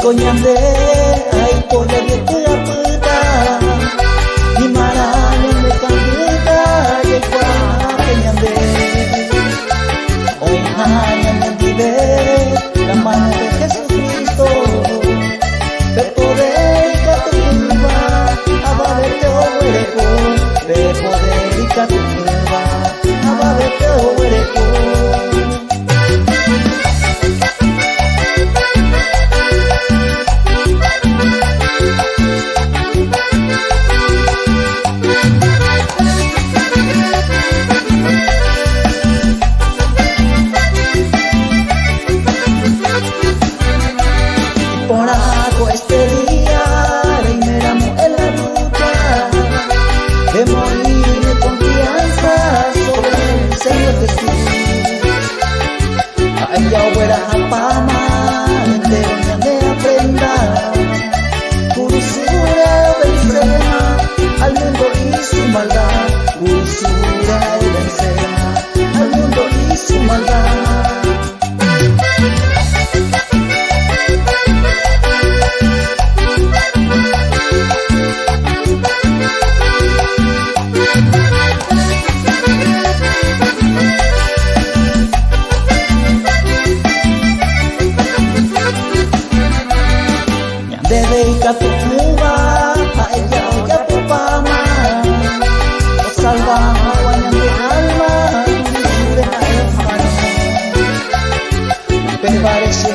Koñande ay pola de pula puta ni marano me cambita ye kwa koñande hoy hañan vive la mano de Jesucristo pe poder y catumba ababete owereko pe poder y catumba ababete owereko. Por algo este día reinamos en la lucha de morir de confianza sobre el Señor Jesús. A ella huera a pama, entera de aprenda, curusura vencerá al mundo y su maldad, curusura vencerá al mundo y su maldad. Dedica tu cuba a ella oya por pama o salva aguañan de alma y de la hermano me parece